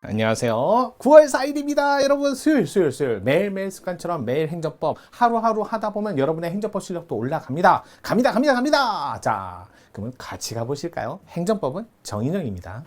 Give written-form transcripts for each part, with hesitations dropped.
안녕하세요. 9월 4일입니다. 여러분 수요일 매일매일 습관처럼 매일 행정법 하루하루 하다 보면 여러분의 행정법 실력도 올라갑니다. 갑니다. 자, 그러면 같이 가보실까요? 행정법은 정인영입니다.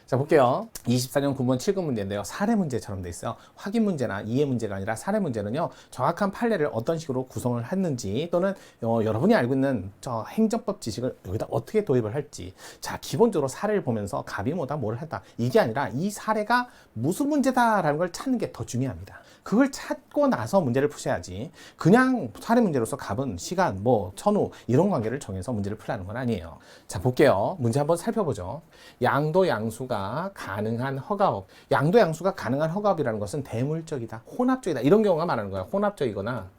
자, 볼게요. 24년 군번 7급 문제인데요. 사례 문제처럼 돼 있어요. 확인 문제나 이해 문제가 아니라 사례 문제는요. 정확한 판례를 어떤 식으로 구성을 했는지 또는 여러분이 알고 있는 저 행정법 지식을 여기다 어떻게 도입을 할지. 자, 기본적으로 사례를 보면서 갑이 뭐다 뭐를 했다. 이게 아니라 이 사례가 무슨 문제다라는 걸 찾는 게 더 중요합니다. 그걸 찾고 나서 문제를 푸셔야지. 그냥 사례 문제로서 갑은 시간, 천후 이런 관계를 정해서 문제를 풀라는 건 아니에요. 자, 볼게요. 문제 한번 살펴보죠. 양도 양수가 가능한 허가업. 양도 양수가 가능한 허가업이라는 것은 대물적이다, 혼합적이다 이런 경우가 많은 거예요. 혼합적이거나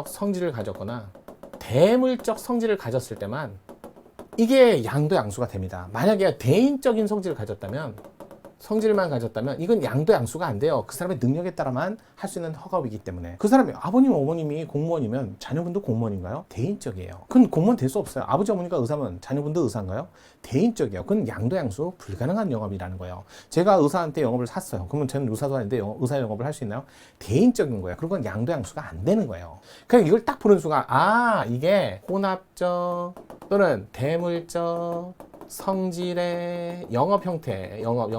성질을 가졌거나 대물적 성질을 가졌을 때만 이게 양도 양수가 됩니다. 만약에 대인적인 성질을 가졌다면 성질만 가졌다면 이건 양도 양수가 안 돼요. 그 사람의 능력에 따라만 할 수 있는 허가업이기 때문에. 그 사람이 아버님 어머님이 공무원이면 자녀분도 공무원인가요? 대인적이에요. 그건 공무원 될 수 없어요. 아버지 어머니가 의사면 자녀분도 의사인가요? 대인적이에요. 그건 양도 양수 불가능한 영업이라는 거예요. 제가 의사한테 영업을 샀어요. 그러면 저는 의사도 아닌데 의사 영업을 할 수 있나요? 대인적인 거예요. 그건 양도 양수가 안 되는 거예요. 그냥 이걸 딱 보는 순간 이게 혼합적 또는 대물적 성질의 영업 형태, 영업.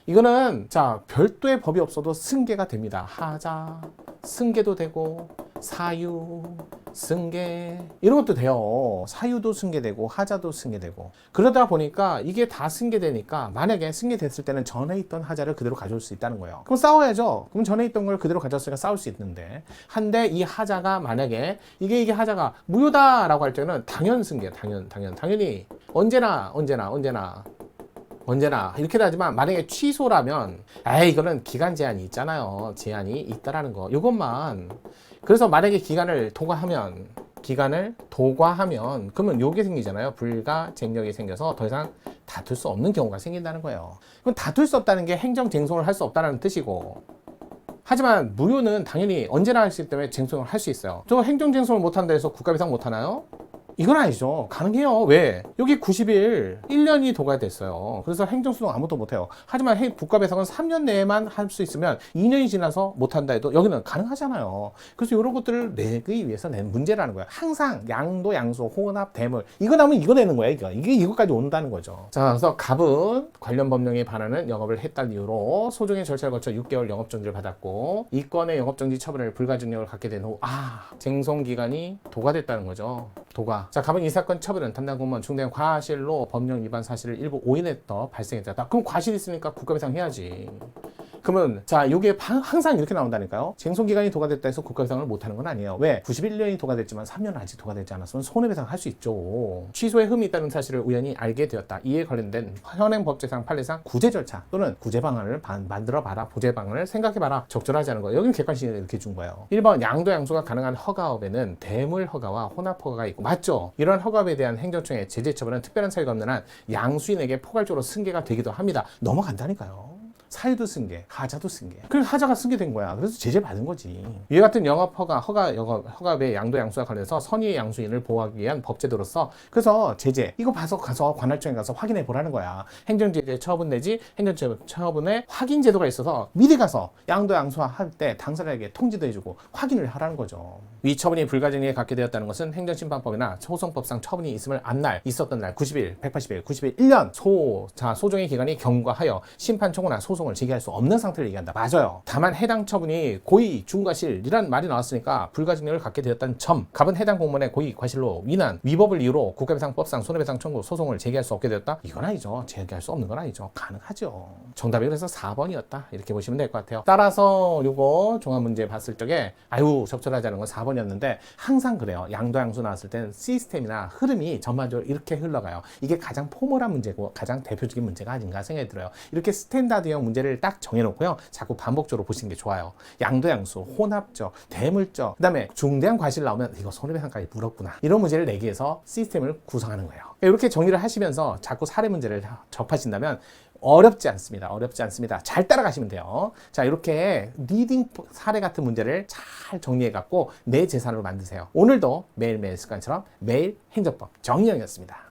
이거는 별도의 법이 없어도 승계가 됩니다. 하자, 승계도 되고, 사유, 승계 이런 것도 돼요. 사유도 승계되고 하자도 승계되고. 그러다 보니까 이게 다 승계되니까 만약에 승계됐을 때는 전에 있던 하자를 그대로 가져올 수 있다는 거예요. 그럼 싸워야죠. 그럼 전에 있던 걸 그대로 가져왔으니까 싸울 수 있는데, 한데 이 하자가 만약에 이게 하자가 무효다라고 할 때는 당연 승계, 당연히 언제나 이렇게 하지만 만약에 취소라면 이거는 기간 제한이 있잖아요. 제한이 있다라는 거. 이것만. 그래서 만약에 기간을 도과하면 그러면 요게 생기잖아요. 불가쟁력이 생겨서 더 이상 다툴 수 없는 경우가 생긴다는 거예요. 그럼 다툴 수 없다는 게 행정쟁송을 할 수 없다는 뜻이고, 하지만 무효는 당연히 언제나 할 수 있기 때문에 쟁송을 할 수 있어요. 저 행정쟁송을 못한다 해서 국가배상 못하나요? 이건 아니죠. 가능해요. 왜? 여기 90일 1년이 도과됐어요. 그래서 행정소송 아무도 못해요. 하지만 국가배상은 3년 내에만 할 수 있으면 2년이 지나서 못한다 해도 여기는 가능하잖아요. 그래서 이런 것들을 내기 위해서 낸 문제라는 거예요. 항상 양도, 양수, 혼합, 대물 이거 나오면 이거 내는 거예요. 이거까지 온다는 거죠. 자, 그래서 갑은 관련 법령에 반하는 영업을 했다는 이유로 소정의 절차를 거쳐 6개월 영업정지를 받았고, 이 건의 영업정지 처분을 불가증력을 갖게 된 후 쟁송기간이 도과됐다는 거죠. 도과. 자, 갑은 이 사건 처분은 담당 공무원 중대한 과실로 법령 위반 사실을 일부 오인했다 발생했다. 그럼 과실이 있으니까 국가배상 해야지. 그러면 요게 항상 이렇게 나온다니까요. 쟁송기간이 도과됐다 해서 국가배상을 못하는 건 아니에요. 왜? 91년이 도과됐지만 3년 아직 도과되지 않았으면 손해배상 할 수 있죠. 취소에 흠이 있다는 사실을 우연히 알게 되었다. 이에 관련된 현행법제상 판례상 구제 절차 또는 구제 방안을 만들어봐라, 보제 방안을 생각해봐라, 적절하지 않은 거예요. 여기는 객관식을 이렇게 준 거예요. 1번 양도 양수가 가능한 허가업에는 대물 허가와 혼합 허가가 있고, 맞죠? 이런 허가업에 대한 행정청의 제재 처분은 특별한 사유가 없는 한 양수인에게 포괄적으로 승계가 되기도 합니다. 넘어간다니까요. 사유도 승계, 하자도 승계. 그래서 하자가 승계된 거야. 그래서 제재 받은 거지. 이와 같은 허가업의 양도 양수와 관련해서 선의의 양수인을 보호하기 위한 법제도로서, 그래서 제재 이거 가서 관할청에 가서 확인해 보라는 거야. 행정제재 처분 내지 행정처분에 확인 제도가 있어서 미리 가서 양도 양수화 할 때 당사자에게 통지도 해주고 확인을 하라는 거죠. 위 처분이 불가증력에 갖게 되었다는 것은 행정심판법이나 소송법상 처분이 있었던 날 90일, 180일, 91, 1년 소정의 기간이 경과하여 심판 청구나 소송을 제기할 수 없는 상태를 얘기한다. 맞아요. 다만 해당 처분이 고의, 중과실이란 말이 나왔으니까 불가증력을 갖게 되었다는 점. 갑은 해당 공무원의 고의, 과실로 위난, 위법을 이유로 국가배상법상 손해배상 청구 소송을 제기할 수 없게 되었다. 이건 아니죠. 제기할 수 없는 건 아니죠. 가능하죠. 정답이 그래서 4번이었다. 이렇게 보시면 될 것 같아요. 따라서 요거 종합문제 봤을 적에 적절하지 않은 건 4번이었는데 항상 그래요. 양도 양수 나왔을 때는 시스템이나 흐름이 전반적으로 이렇게 흘러가요. 이게 가장 포멀한 문제고 가장 대표적인 문제가 아닌가 생각이 들어요. 이렇게 스탠다드형 문제를 딱 정해놓고요. 자꾸 반복적으로 보시는 게 좋아요. 양도 양수, 혼합적, 대물적, 그 다음에 중대한 과실 나오면 이거 손해배상까지 물었구나. 이런 문제를 내기 위해서 시스템을 구성하는 거예요. 이렇게 정리를 하시면서 자꾸 사례 문제를 접하신다면 어렵지 않습니다. 잘 따라가시면 돼요. 자, 이렇게 리딩 사례 같은 문제를 잘 정리해갖고 내 재산으로 만드세요. 오늘도 매일매일 습관처럼 매일 행정법 정리형이었습니다.